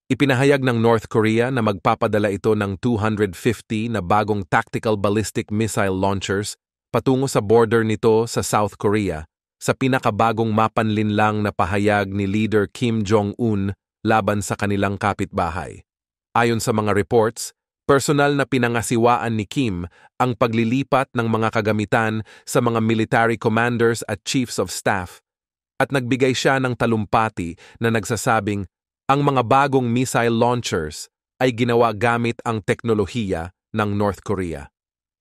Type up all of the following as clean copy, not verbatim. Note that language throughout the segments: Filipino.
Ipinahayag ng North Korea na magpapadala ito ng 250 na bagong tactical ballistic missile launchers patungo sa border nito sa South Korea sa pinakabagong mapanlinlang na pahayag ni Leader Kim Jong-un laban sa kanilang kapitbahay. Ayon sa mga reports, personal na pinangasiwaan ni Kim ang paglilipat ng mga kagamitan sa mga military commanders at chiefs of staff at nagbigay siya ng talumpati na nagsasabing ang mga bagong missile launchers ay ginawa gamit ang teknolohiya ng North Korea.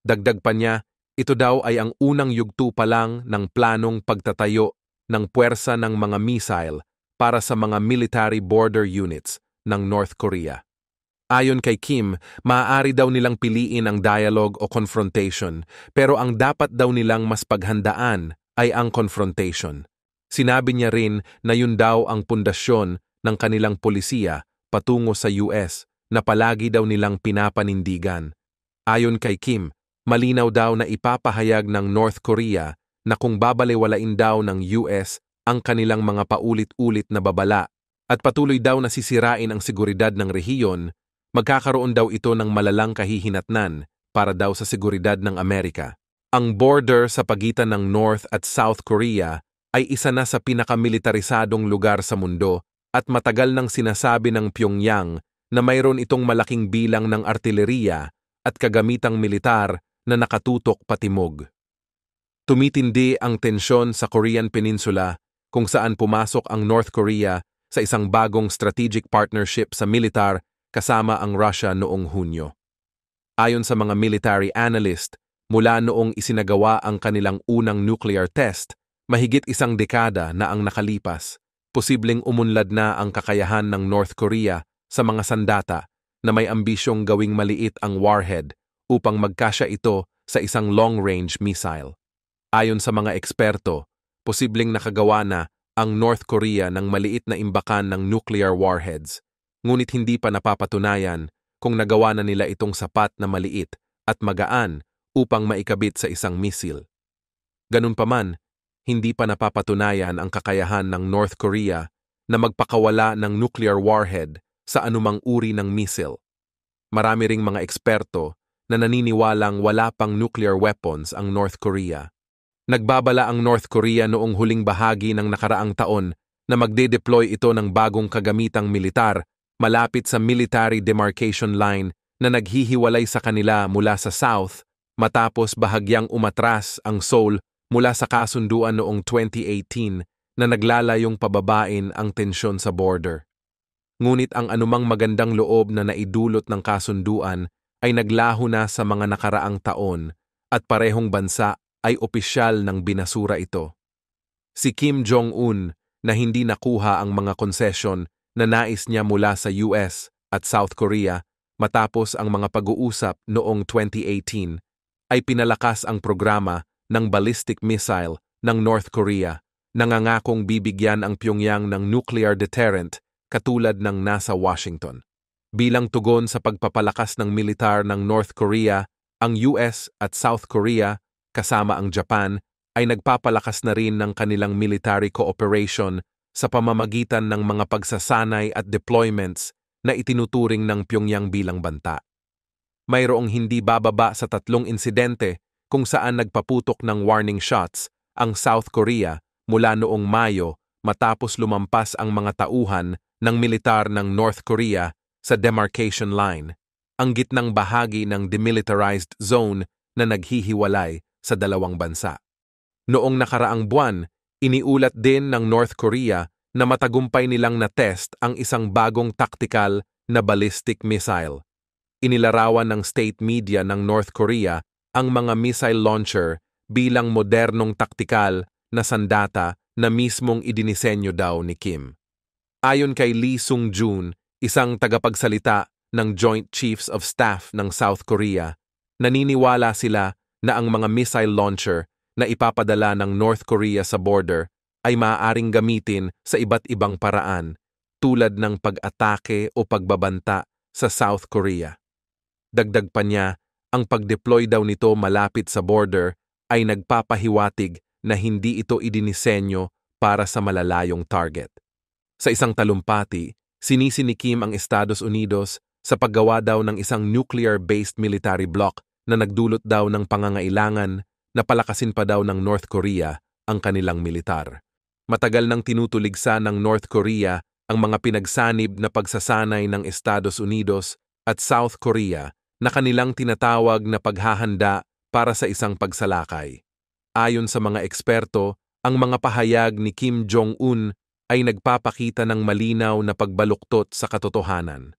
Dagdag pa niya, ito daw ay ang unang yugto pa lang ng planong pagtatayo ng puwersa ng mga missile para sa mga military border units ng North Korea. Ayon kay Kim, maaari daw nilang piliin ang dialogue o confrontation, pero ang dapat daw nilang mas paghandaan ay ang confrontation. Sinabi niya rin na yun daw ang pundasyon ng kanilang polisiya patungo sa US na palagi daw nilang pinapanindigan. Ayon kay Kim, malinaw daw na ipapahayag ng North Korea na kung babalewalain daw ng US ang kanilang mga paulit-ulit na babala at patuloy daw na sisirain ang seguridad ng rehiyon, magkakaroon daw ito ng malalang kahihinatnan para daw sa seguridad ng Amerika. Ang border sa pagitan ng North at South Korea ay isa na sa pinakamilitarisadong lugar sa mundo at matagal nang sinasabi ng Pyongyang na mayroon itong malaking bilang ng artileriya at kagamitang militar na nakatutok patimog. Tumitindi ang tensyon sa Korean Peninsula kung saan pumasok ang North Korea sa isang bagong strategic partnership sa militar kasama ang Russia noong Hunyo. Ayon sa mga military analyst, mula noong isinagawa ang kanilang unang nuclear test, mahigit isang dekada na ang nakalipas. Posibleng umunlad na ang kakayahan ng North Korea sa mga sandata na may ambisyong gawing maliit ang warhead upang magkasya ito sa isang long-range missile. Ayon sa mga eksperto, posibleng nakagawa na ang North Korea ng maliit na imbakan ng nuclear warheads, ngunit hindi pa napapatunayan kung nagawa na nila itong sapat na maliit at magaan upang maikabit sa isang missile. Ganun pa man, hindi pa napapatunayan ang kakayahan ng North Korea na magpakawala ng nuclear warhead sa anumang uri ng missile. Marami ring mga eksperto na naniniwalang wala pang nuclear weapons ang North Korea. Nagbabala ang North Korea noong huling bahagi ng nakaraang taon na magde-deploy ito ng bagong kagamitang militar malapit sa military demarcation line na naghihiwalay sa kanila mula sa South matapos bahagyang umatras ang Seoul mula sa kasunduan noong 2018 na naglalayong pababain ang tensyon sa border. Ngunit ang anumang magandang loob na naidulot ng kasunduan ay naglaho na sa mga nakaraang taon at parehong bansa ay opisyal ng binasura ito. Si Kim Jong-un na hindi nakuha ang mga konsesyon na nais niya mula sa US at South Korea matapos ang mga pag-uusap noong 2018 ay pinalakas ang programa ng ballistic missile ng North Korea, nangangakong bibigyan ang Pyongyang ng nuclear deterrent katulad ng nasa Washington. Bilang tugon sa pagpapalakas ng militar ng North Korea, ang US at South Korea, kasama ang Japan, ay nagpapalakas na rin ng kanilang military cooperation sa pamamagitan ng mga pagsasanay at deployments na itinuturing ng Pyongyang bilang banta. Mayroong hindi bababa sa 3 insidente kung saan nagpaputok ng warning shots ang South Korea mula noong Mayo matapos lumampas ang mga tauhan ng militar ng North Korea sa demarcation line, ang gitnang bahagi ng demilitarized zone na naghihiwalay sa dalawang bansa. Noong nakaraang buwan, iniulat din ng North Korea na matagumpay nilang na-test ang isang bagong tactical na ballistic missile. Inilarawan ng state media ng North Korea ang mga missile launcher bilang modernong taktikal na sandata na mismong idinisenyo daw ni Kim. Ayon kay Lee Sung-jun, isang tagapagsalita ng Joint Chiefs of Staff ng South Korea, naniniwala sila na ang mga missile launcher na ipapadala ng North Korea sa border ay maaaring gamitin sa iba't ibang paraan tulad ng pag-atake o pagbabanta sa South Korea. Dagdag pa niya, ang pag-deploy daw nito malapit sa border ay nagpapahiwatig na hindi ito idinisenyo para sa malalayong target. Sa isang talumpati, Sinisi ni Kim ang Estados Unidos sa paggawa daw ng isang nuclear-based military bloc na nagdulot daw ng pangangailangan na palakasin pa daw ng North Korea ang kanilang militar. Matagal nang tinutuligsa ng North Korea ang mga pinagsanib na pagsasanay ng Estados Unidos at South Korea na kanilang tinatawag na paghahanda para sa isang pagsalakay. Ayon sa mga eksperto, ang mga pahayag ni Kim Jong-un ay nagpapakita ng malinaw na pagbaluktot sa katotohanan.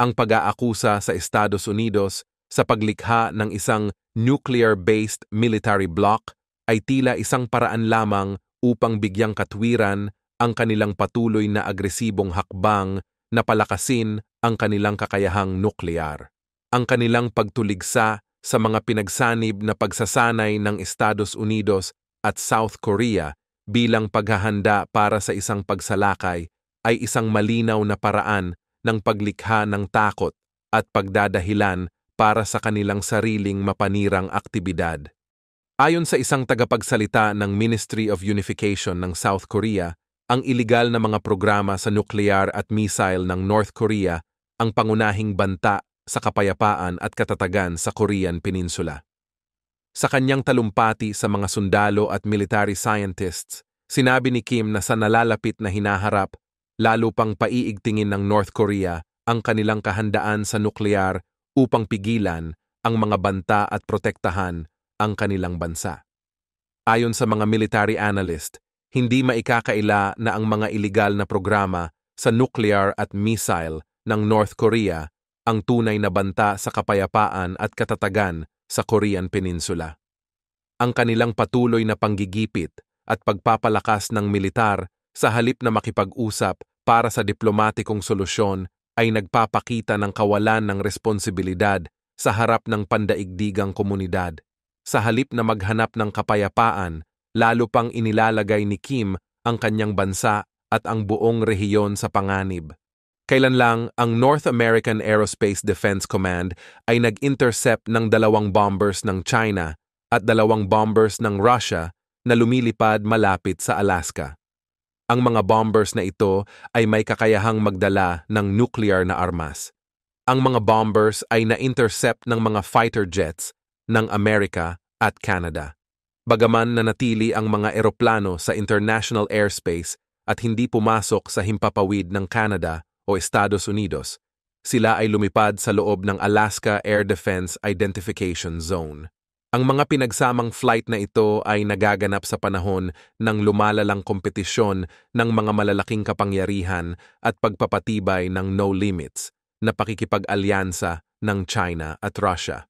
Ang pag-aakusa sa Estados Unidos sa paglikha ng isang nuclear-based military bloc ay tila isang paraan lamang upang bigyang katwiran ang kanilang patuloy na agresibong hakbang na palakasin ang kanilang kakayahang nuklear. Ang kanilang pagtuligsa sa mga pinagsanib na pagsasanay ng Estados Unidos at South Korea bilang paghahanda para sa isang pagsalakay ay isang malinaw na paraan ng paglikha ng takot at pagdadahilan para sa kanilang sariling mapanirang aktibidad. Ayon sa isang tagapagsalita ng Ministry of Unification ng South Korea, ang iligal na mga programa sa nuklear at missile ng North Korea ang pangunahing banta sa kapayapaan at katatagan sa Korean Peninsula. Sa kanyang talumpati sa mga sundalo at military scientists, sinabi ni Kim na sa nalalapit na hinaharap, lalo pang paiigtingin ng North Korea ang kanilang kahandaan sa nuklear upang pigilan ang mga banta at protektahan ang kanilang bansa. Ayon sa mga military analyst, hindi maikakaila na ang mga iligal na programa sa nuclear at missile ng North Korea ang tunay na banta sa kapayapaan at katatagan sa Korean Peninsula. Ang kanilang patuloy na panggigipit at pagpapalakas ng militar sa halip na makipag-usap para sa diplomatikong solusyon ay nagpapakita ng kawalan ng responsibilidad sa harap ng pandaigdigang komunidad. Sa halip na maghanap ng kapayapaan, lalo pang inilalagay ni Kim ang kanyang bansa at ang buong rehiyon sa panganib. Kailan lang ang North American Aerospace Defense Command ay nag-intercept ng 2 bombers ng China at 2 bombers ng Russia na lumilipad malapit sa Alaska. Ang mga bombers na ito ay may kakayahang magdala ng nuclear na armas. Ang mga bombers ay na-intercept ng mga fighter jets ng Amerika at Canada. Bagaman nanatili ang mga eroplano sa international airspace at hindi pumasok sa himpapawid ng Canada o Estados Unidos, sila ay lumipad sa loob ng Alaska Air Defense Identification Zone. Ang mga pinagsamang flight na ito ay nagaganap sa panahon ng lumalalang kompetisyon ng mga malalaking kapangyarihan at pagpapatibay ng no limits na pakikipag-alyansa ng China at Russia.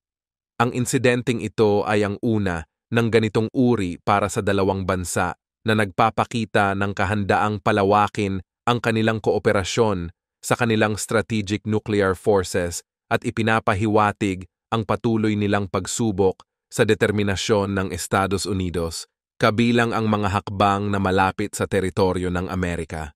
Ang insidenteng ito ay ang una ng ganitong uri para sa dalawang bansa na nagpapakita ng kahandaang palawakin ang kanilang kooperasyon sa kanilang strategic nuclear forces at ipinapahiwatig ang patuloy nilang pagsubok sa determinasyon ng Estados Unidos, kabilang ang mga hakbang na malapit sa teritoryo ng Amerika.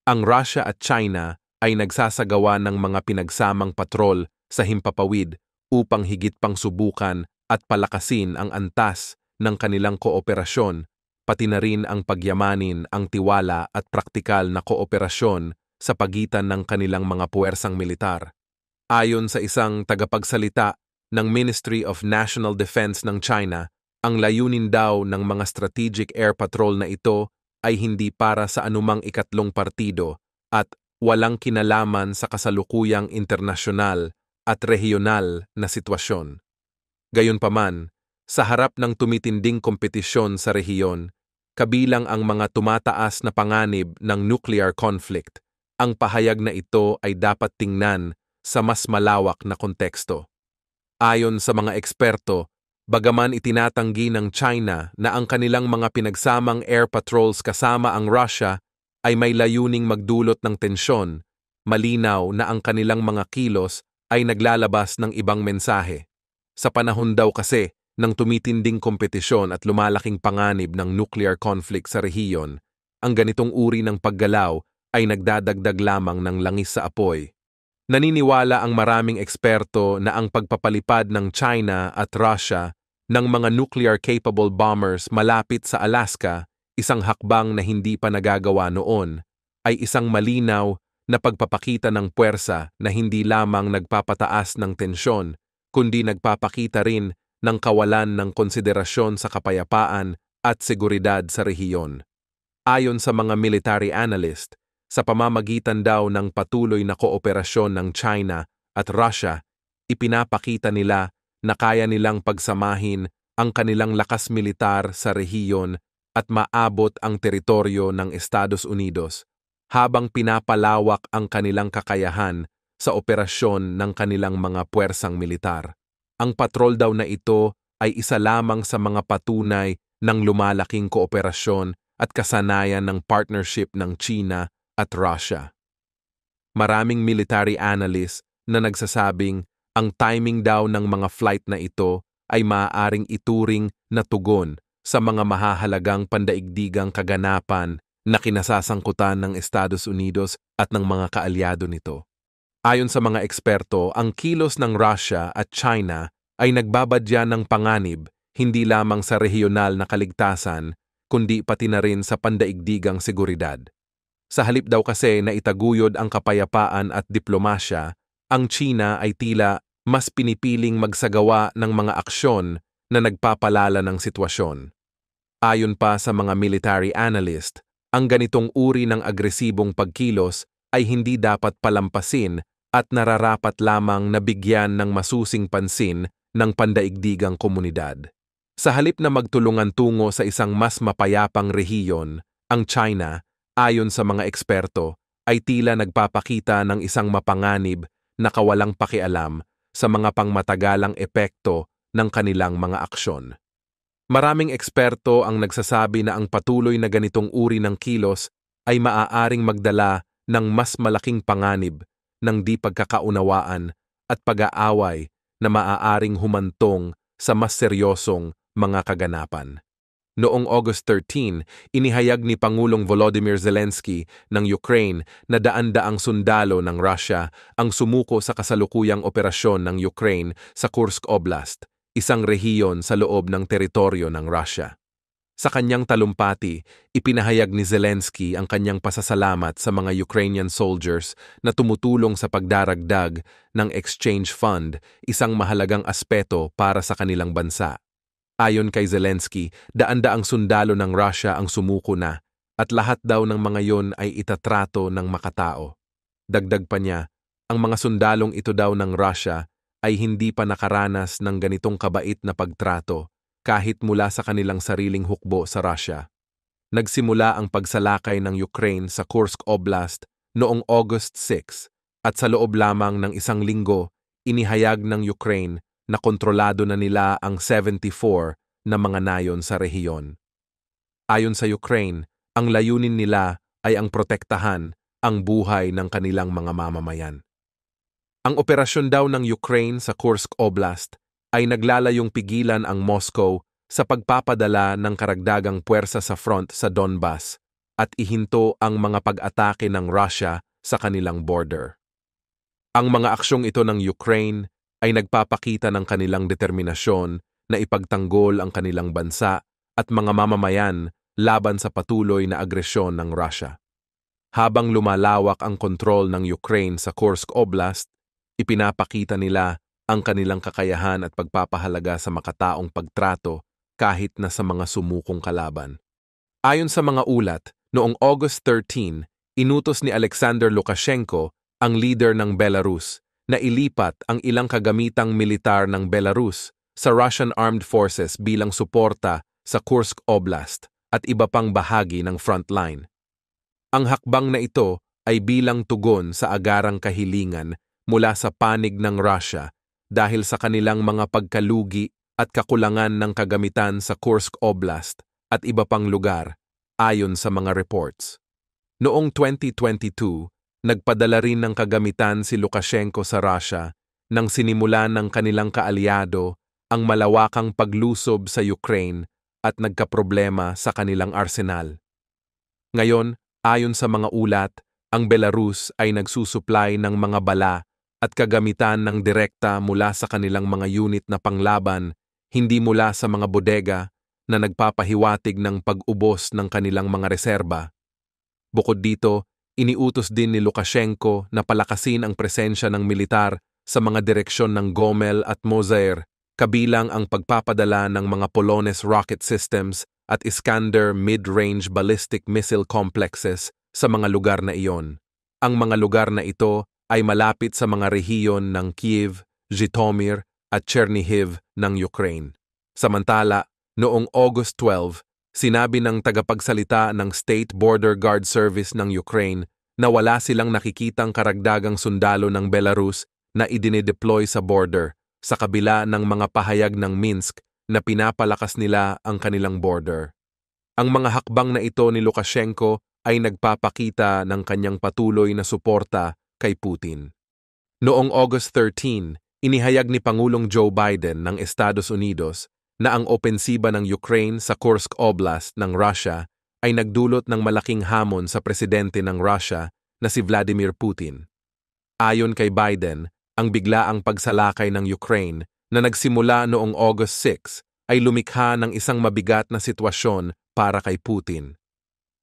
Ang Russia at China ay nagsasagawa ng mga pinagsamang patrol sa himpapawid upang higit pang subukan at palakasin ang antas ng kanilang kooperasyon, pati na rin ang pagyamanin ang tiwala at praktikal na kooperasyon sa pagitan ng kanilang mga puwersang militar. Ayon sa isang tagapagsalita ng Ministry of National Defense ng China, ang layunin daw ng mga strategic air patrol na ito ay hindi para sa anumang ikatlong partido at walang kinalaman sa kasalukuyang internasyonal at regional na sitwasyon. Gayunpaman, sa harap ng tumitinding kompetisyon sa rehiyon, kabilang ang mga tumataas na panganib ng nuclear conflict, ang pahayag na ito ay dapat tingnan sa mas malawak na konteksto. Ayon sa mga eksperto, bagaman itinatanggi ng China na ang kanilang mga pinagsamang air patrols kasama ang Russia ay may layuning magdulot ng tensyon, malinaw na ang kanilang mga kilos ay naglalabas ng ibang mensahe. Sa panahon daw kasi ng tumitinding kompetisyon at lumalaking panganib ng nuclear conflict sa rehiyon, ang ganitong uri ng paggalaw ay nagdadagdag lamang ng langis sa apoy. Naniniwala ang maraming eksperto na ang pagpapalipad ng China at Russia ng mga nuclear-capable bombers malapit sa Alaska, isang hakbang na hindi pa nagagawa noon, ay isang malinaw na pagpapakita ng puwersa na hindi lamang nagpapataas ng tensyon, kundi nagpapakita rin ng kawalan ng konsiderasyon sa kapayapaan at seguridad sa rehiyon. Ayon sa mga military analyst, sa pamamagitan daw ng patuloy na kooperasyon ng China at Russia, ipinapakita nila na kaya nilang pagsamahin ang kanilang lakas militar sa rehiyon at maabot ang teritoryo ng Estados Unidos habang pinapalawak ang kanilang kakayahan sa operasyon ng kanilang mga puwersang militar. Ang patrol daw na ito ay isa lamang sa mga patunay ng lumalaking kooperasyon at kasanayan ng partnership ng China at Russia. Maraming military analysts na nagsasabing ang timing daw ng mga flight na ito ay maaaring ituring na tugon sa mga mahahalagang pandaigdigang kaganapan na kinasasangkutan ng Estados Unidos at ng mga kaalyado nito. Ayon sa mga eksperto, ang kilos ng Russia at China ay nagbabadya ng panganib hindi lamang sa rehiyonal na kaligtasan, kundi pati na rin sa pandaigdigang seguridad. Sa halip daw kasi na itaguyod ang kapayapaan at diplomasya, ang China ay tila mas pinipiling magsagawa ng mga aksyon na nagpapalala ng sitwasyon. Ayon pa sa mga military analyst, ang ganitong uri ng agresibong pagkilos ay hindi dapat palampasin at nararapat lamang na bigyan ng masusing pansin ng pandaigdigang komunidad. Sa halip na magtulungan tungo sa isang mas mapayapang rehiyon, ang China, ayon sa mga eksperto, ay tila nagpapakita ng isang mapanganib na kawalang pakialam sa mga pangmatagalang epekto ng kanilang mga aksyon. Maraming eksperto ang nagsasabi na ang patuloy na ganitong uri ng kilos ay maaaring magdala ng mas malaking panganib ng di pagkakaunawaan at pag-aaway na maaaring humantong sa mas seryosong mga kaganapan. Noong August 13, inihayag ni Pangulong Volodymyr Zelensky ng Ukraine na daan-daang sundalo ng Russia ang sumuko sa kasalukuyang operasyon ng Ukraine sa Kursk Oblast, isang rehiyon sa loob ng teritoryo ng Russia. Sa kanyang talumpati, ipinahayag ni Zelensky ang kanyang pasasalamat sa mga Ukrainian soldiers na tumutulong sa pagdaragdag ng exchange fund, isang mahalagang aspeto para sa kanilang bansa. Ayon kay Zelensky, daan-daang sundalo ng Russia ang sumuko na at lahat daw ng mga yon ay itatrato ng makatao. Dagdag pa niya, ang mga sundalong ito daw ng Russia ay hindi pa nakaranas ng ganitong kabait na pagtrato kahit mula sa kanilang sariling hukbo sa Russia. Nagsimula ang pagsalakay ng Ukraine sa Kursk Oblast noong August 6 at sa loob lamang ng isang linggo, inihayag ng Ukraine na kontrolado na nila ang 74 na mga nayon sa rehiyon. Ayon sa Ukraine, ang layunin nila ay ang protektahan ang buhay ng kanilang mga mamamayan. Ang operasyon daw ng Ukraine sa Kursk Oblast ay naglalayong pigilan ang Moscow sa pagpapadala ng karagdagang puwersa sa front sa Donbas at ihinto ang mga pag-atake ng Russia sa kanilang border. Ang mga aksyong ito ng Ukraine ay nagpapakita ng kanilang determinasyon na ipagtanggol ang kanilang bansa at mga mamamayan laban sa patuloy na agresyon ng Russia. Habang lumalawak ang kontrol ng Ukraine sa Kursk Oblast, ipinapakita nila ang kanilang kakayahan at pagpapahalaga sa makataong pagtrato kahit na sa mga sumukong kalaban. Ayon sa mga ulat, noong August 13, inutos ni Alexander Lukashenko, ang leader ng Belarus, na ilipat ang ilang kagamitang militar ng Belarus sa Russian Armed Forces bilang suporta sa Kursk Oblast at iba pang bahagi ng frontline. Ang hakbang na ito ay bilang tugon sa agarang kahilingan mula sa panig ng Russia dahil sa kanilang mga pagkalugi at kakulangan ng kagamitan sa Kursk Oblast at iba pang lugar, ayon sa mga reports. Noong 2022, nagpadala rin ng kagamitan si Lukashenko sa Russia nang sinimulan ng kanilang kaalyado ang malawakang paglusob sa Ukraine at nagkaproblema sa kanilang arsenal. Ngayon, ayon sa mga ulat, ang Belarus ay nagsusupply ng mga bala at kagamitan ng direkta mula sa kanilang mga unit na panglaban, hindi mula sa mga bodega na nagpapahiwatig ng pag-ubos ng kanilang mga reserba. Bukod dito, Iniutos din ni Lukashenko na palakasin ang presensya ng militar sa mga direksyon ng Gomel at Mozair, kabilang ang pagpapadala ng mga Polones rocket systems at Iskander mid-range ballistic missile complexes sa mga lugar na iyon. Ang mga lugar na ito ay malapit sa mga rehiyon ng Kyiv, Zhytomyr at Chernihiv ng Ukraine. Samantala, noong August 12, sinabi ng tagapagsalita ng State Border Guard Service ng Ukraine na wala silang nakikitang karagdagang sundalo ng Belarus na idinedeploy sa border sa kabila ng mga pahayag ng Minsk na pinapalakas nila ang kanilang border. Ang mga hakbang na ito ni Lukashenko ay nagpapakita ng kanyang patuloy na suporta kay Putin. Noong August 13, inihayag ni Pangulong Joe Biden ng Estados Unidos na ang opensiba ng Ukraine sa Kursk Oblast ng Russia ay nagdulot ng malaking hamon sa presidente ng Russia na si Vladimir Putin. Ayon kay Biden, ang biglaang pagsalakay ng Ukraine na nagsimula noong August 6 ay lumikha ng isang mabigat na sitwasyon para kay Putin.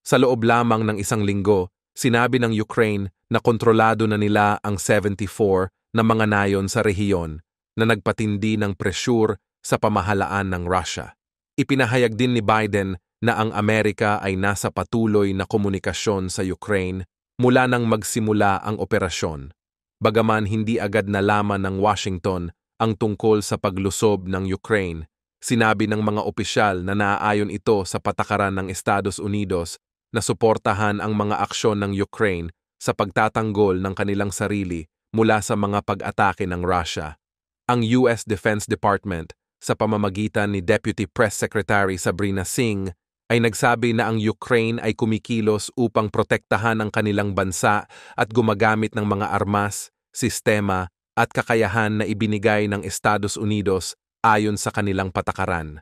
Sa loob lamang ng isang linggo, sinabi ng Ukraine na kontrolado na nila ang 74 na mga nayon sa rehiyon na nagpatindi ng presyur sa pamahalaan ng Russia. Ipinahayag din ni Biden na ang Amerika ay nasa patuloy na komunikasyon sa Ukraine mula nang magsimula ang operasyon. Bagaman hindi agad nalaman ng Washington ang tungkol sa paglusob ng Ukraine, sinabi ng mga opisyal na naaayon ito sa patakaran ng Estados Unidos na suportahan ang mga aksyon ng Ukraine sa pagtatanggol ng kanilang sarili mula sa mga pag-atake ng Russia. Ang US Defense Department, sa pamamagitan ni Deputy Press Secretary Sabrina Singh, ay nagsabi na ang Ukraine ay kumikilos upang protektahan ang kanilang bansa at gumagamit ng mga armas, sistema at kakayahan na ibinigay ng Estados Unidos ayon sa kanilang patakaran.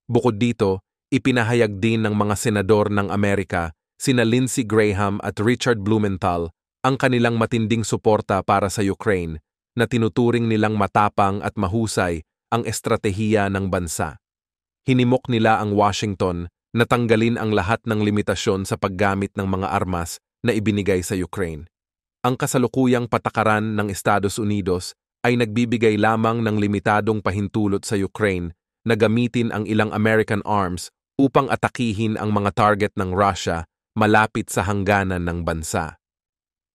Bukod dito, ipinahayag din ng mga senador ng Amerika, sina Lindsey Graham at Richard Blumenthal, ang kanilang matinding suporta para sa Ukraine na tinuturing nilang matapang at mahusay ang estratehiya ng bansa. Hinimok nila ang Washington na tanggalin ang lahat ng limitasyon sa paggamit ng mga armas na ibinigay sa Ukraine. Ang kasalukuyang patakaran ng Estados Unidos ay nagbibigay lamang ng limitadong pahintulot sa Ukraine na gamitin ang ilang American arms upang atakihin ang mga target ng Russia malapit sa hangganan ng bansa.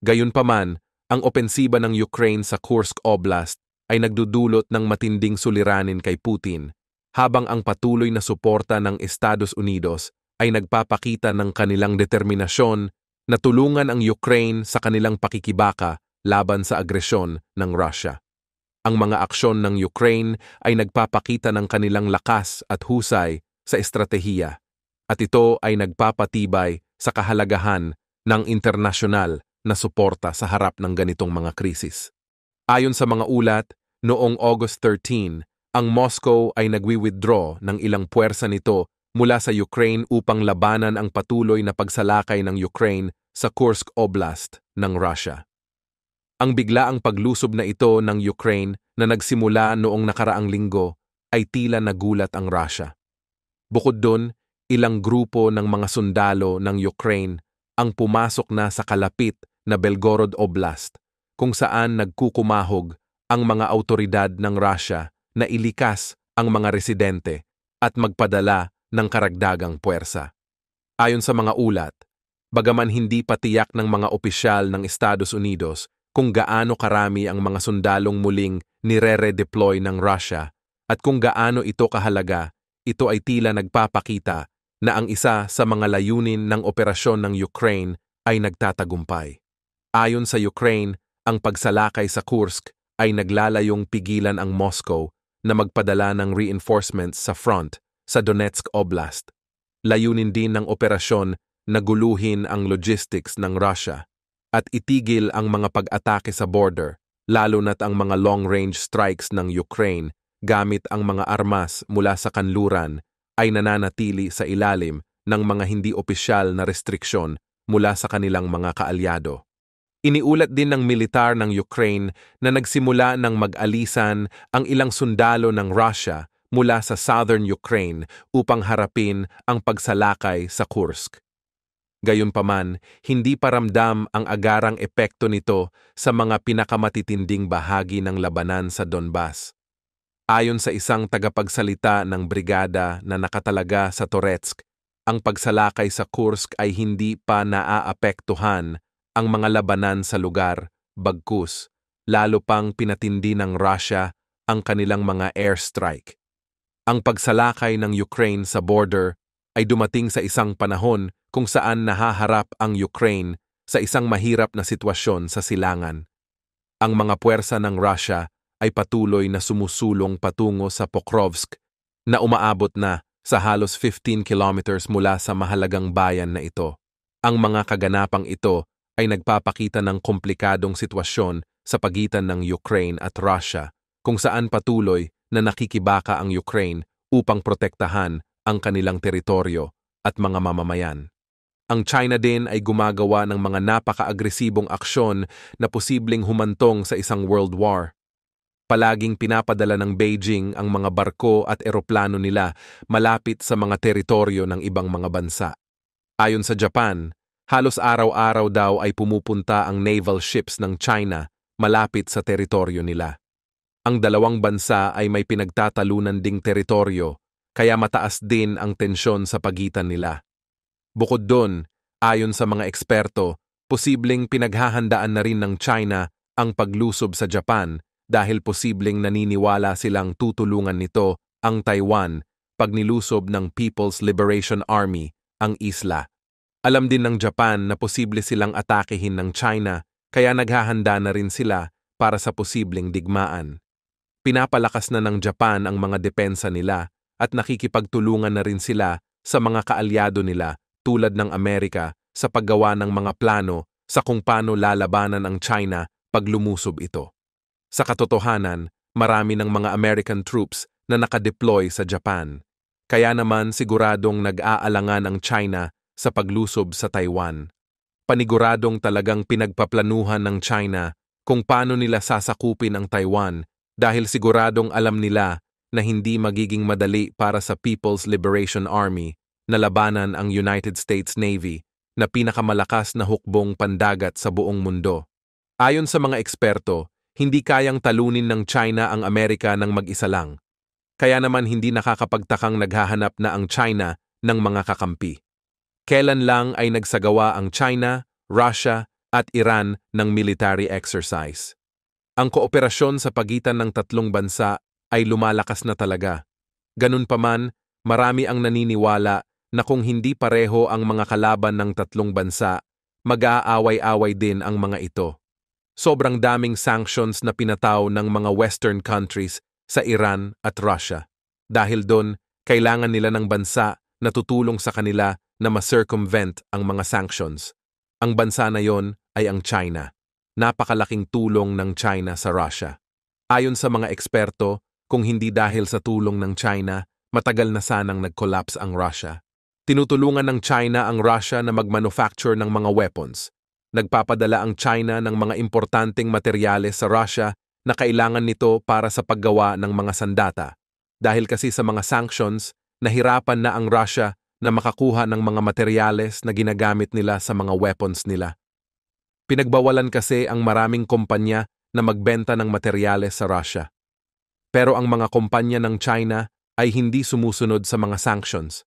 Gayunpaman, ang opensiba ng Ukraine sa Kursk Oblast ay nagdudulot ng matinding suliranin kay Putin, habang ang patuloy na suporta ng Estados Unidos ay nagpapakita ng kanilang determinasyon na tulungan ang Ukraine sa kanilang pakikibaka laban sa agresyon ng Russia. Ang mga aksyon ng Ukraine ay nagpapakita ng kanilang lakas at husay sa estratehiya, at ito ay nagpapatibay sa kahalagahan ng internasyonal na suporta sa harap ng ganitong mga krisis. Ayon sa mga ulat, noong August 13, ang Moscow ay nagwi-withdraw ng ilang puwersa nito mula sa Ukraine upang labanan ang patuloy na pagsalakay ng Ukraine sa Kursk Oblast ng Russia. Ang biglaang paglusob na ito ng Ukraine na nagsimula noong nakaraang linggo ay tila nagulat ang Russia. Bukod doon, ilang grupo ng mga sundalo ng Ukraine ang pumasok na sa kalapit na Belgorod Oblast, kung saan nagkukumahog ang mga awtoridad ng Russia na ilikas ang mga residente at magpadala ng karagdagang puwersa. Ayon sa mga ulat, bagaman hindi patiyak ng mga opisyal ng Estados Unidos kung gaano karami ang mga sundalong muling nire-redeploy ng Russia at kung gaano ito kahalaga, ito ay tila nagpapakita na ang isa sa mga layunin ng operasyon ng Ukraine ay nagtatagumpay. Ayon sa Ukraine, ang pagsalakay sa Kursk ay naglalayong pigilan ang Moscow na magpadala ng reinforcements sa front sa Donetsk Oblast. Layunin din ng operasyon na guluhin ang logistics ng Russia at itigil ang mga pag-atake sa border, lalo na't ang mga long-range strikes ng Ukraine gamit ang mga armas mula sa kanluran ay nananatili sa ilalim ng mga hindi opisyal na restriksyon mula sa kanilang mga kaalyado. Iniulat din ng militar ng Ukraine na nagsimula ng mag-alisan ang ilang sundalo ng Russia mula sa southern Ukraine upang harapin ang pagsalakay sa Kursk. Gayunpaman, hindi pa ramdam ang agarang epekto nito sa mga pinakamatitinding bahagi ng labanan sa Donbas. Ayon sa isang tagapagsalita ng brigada na nakatalaga sa Toretsk, ang pagsalakay sa Kursk ay hindi pa naaapektuhan ang mga labanan sa lugar, bagkus, lalo pang pinatindi ng Russia ang kanilang mga airstrike. Ang pagsalakay ng Ukraine sa border ay dumating sa isang panahon kung saan nahaharap ang Ukraine sa isang mahirap na sitwasyon sa silangan. Ang mga puwersa ng Russia ay patuloy na sumusulong patungo sa Pokrovsk na umaabot na sa halos 15 kilometers mula sa mahalagang bayan na ito. Ang mga kaganapang ito ay nagpapakita ng komplikadong sitwasyon sa pagitan ng Ukraine at Russia kung saan patuloy na nakikibaka ang Ukraine upang protektahan ang kanilang teritoryo at mga mamamayan. Ang China din ay gumagawa ng mga napaka-agresibong aksyon na posibleng humantong sa isang world war. Palaging pinapadala ng Beijing ang mga barko at eroplano nila malapit sa mga teritoryo ng ibang mga bansa. Ayon sa Japan, halos araw-araw daw ay pumupunta ang naval ships ng China malapit sa teritoryo nila. Ang dalawang bansa ay may pinagtatalunan ding teritoryo, kaya mataas din ang tensyon sa pagitan nila. Bukod doon, ayon sa mga eksperto, posibleng pinaghahandaan na rin ng China ang paglusob sa Japan dahil posibleng naniniwala silang tutulungan nito ang Taiwan pag nilusob ng People's Liberation Army ang isla. Alam din ng Japan na posible silang atakehin ng China kaya naghahanda na rin sila para sa posibleng digmaan. Pinapalakas na ng Japan ang mga depensa nila at nakikipagtulungan na rin sila sa mga kaalyado nila tulad ng Amerika sa paggawa ng mga plano sa kung paano lalabanan ang China pag lumusob ito. Sa katotohanan, marami ng mga American troops na nakadeploy sa Japan. Kaya naman siguradong nag-aalangan ang China sa paglusob sa Taiwan. Paniguradong talagang pinagpaplanuhan ng China kung paano nila sasakupin ang Taiwan dahil siguradong alam nila na hindi magiging madali para sa People's Liberation Army na labanan ang United States Navy na pinakamalakas na hukbong pandagat sa buong mundo. Ayon sa mga eksperto, hindi kayang talunin ng China ang Amerika ng mag-isa lang. Kaya naman hindi nakakapagtakang naghahanap na ang China ng mga kakampi. Kailan lang ay nagsagawa ang China, Russia at Iran ng military exercise. Ang kooperasyon sa pagitan ng tatlong bansa ay lumalakas na talaga. Ganun pa man, marami ang naniniwala na kung hindi pareho ang mga kalaban ng tatlong bansa, mag-aaway-away din ang mga ito. Sobrang daming sanctions na pinataw ng mga Western countries sa Iran at Russia. Dahil doon, kailangan nila ng bansa na tutulong sa kanila na ma-circumvent ang mga sanctions. Ang bansa na yon ay ang China. Napakalaking tulong ng China sa Russia. Ayon sa mga eksperto, kung hindi dahil sa tulong ng China, matagal na sanang nag-collapse ang Russia. Tinutulungan ng China ang Russia na mag-manufacture ng mga weapons. Nagpapadala ang China ng mga importanteng materyales sa Russia na kailangan nito para sa paggawa ng mga sandata. Dahil kasi sa mga sanctions, nahirapan na ang Russia na makakuha ng mga materyales na ginagamit nila sa mga weapons nila. Pinagbawalan kasi ang maraming kumpanya na magbenta ng materyales sa Russia. Pero ang mga kumpanya ng China ay hindi sumusunod sa mga sanctions.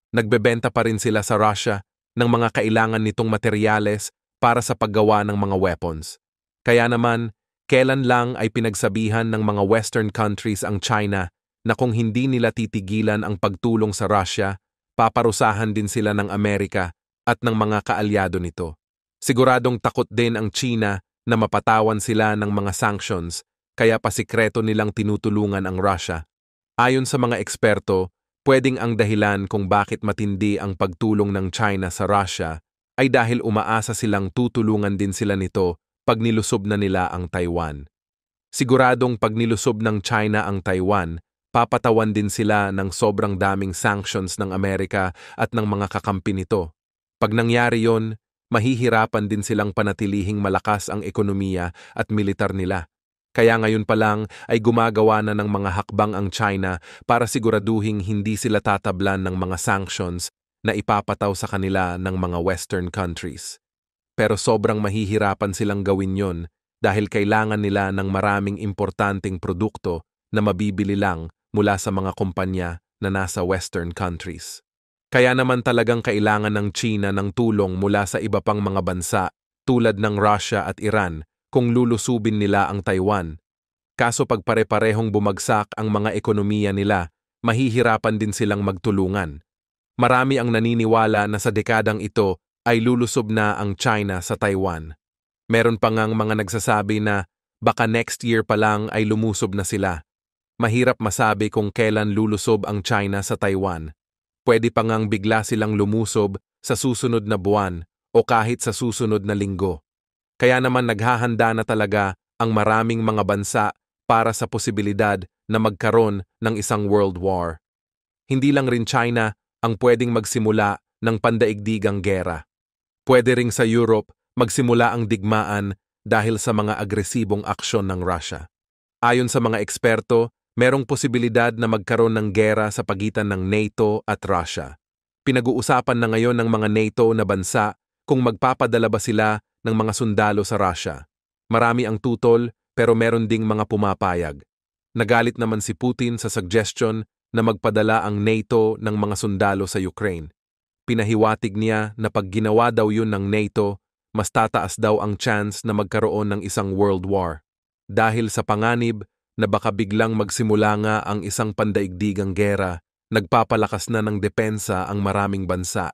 Nagbebenta pa rin sila sa Russia ng mga kailangan nitong materyales para sa paggawa ng mga weapons. Kaya naman, kailan lang ay pinagsabihan ng mga Western countries ang China na kung hindi nila titigilan ang pagtulong sa Russia, paparusahan din sila ng Amerika at ng mga kaalyado nito. Siguradong takot din ang China na mapatawan sila ng mga sanctions, kaya pasikreto nilang tinutulungan ang Russia. Ayon sa mga eksperto, pwedeng ang dahilan kung bakit matindi ang pagtulong ng China sa Russia ay dahil umaasa silang tutulungan din sila nito pag nilusob na nila ang Taiwan. Siguradong pag nilusob ng China ang Taiwan, papatawan din sila ng sobrang daming sanctions ng Amerika at ng mga kakampi nito. Pag nangyari yon, mahihirapan din silang panatilihing malakas ang ekonomiya at militar nila. Kaya ngayon pa lang ay gumagawa na ng mga hakbang ang China para siguraduhing hindi sila tatablan ng mga sanctions na ipapataw sa kanila ng mga Western countries. Pero sobrang mahihirapan silang gawin yon dahil kailangan nila ng maraming importanteng produkto na mabibili lang mula sa mga kumpanya na nasa Western countries. Kaya naman talagang kailangan ng China ng tulong mula sa iba pang mga bansa tulad ng Russia at Iran kung lulusubin nila ang Taiwan. Kaso pag pare-parehong bumagsak ang mga ekonomiya nila, mahihirapan din silang magtulungan. Marami ang naniniwala na sa dekadang ito ay lulusob na ang China sa Taiwan. Meron pa ngang mga nagsasabi na baka next year pa lang ay lumusob na sila. Mahirap masabi kung kailan lulusob ang China sa Taiwan. Pwede pa ngang bigla silang lumusob sa susunod na buwan o kahit sa susunod na linggo. Kaya naman naghahanda na talaga ang maraming mga bansa para sa posibilidad na magkaroon ng isang world war. Hindi lang rin China ang pwedeng magsimula ng pandaigdigang gera. Pwede ring sa Europe magsimula ang digmaan dahil sa mga agresibong aksyon ng Russia. Ayon sa mga eksperto, merong posibilidad na magkaroon ng gera sa pagitan ng NATO at Russia. Pinag-uusapan na ngayon ng mga NATO na bansa kung magpapadala ba sila ng mga sundalo sa Russia. Marami ang tutol pero meron ding mga pumapayag. Nagalit naman si Putin sa suggestion na magpadala ang NATO ng mga sundalo sa Ukraine. Pinahiwatig niya na pag ginawa daw yun ng NATO, mas tataas daw ang chance na magkaroon ng isang world war. Dahil sa panganib na baka biglang magsimula nga ang isang pandaigdigang gera, nagpapalakas na ng depensa ang maraming bansa.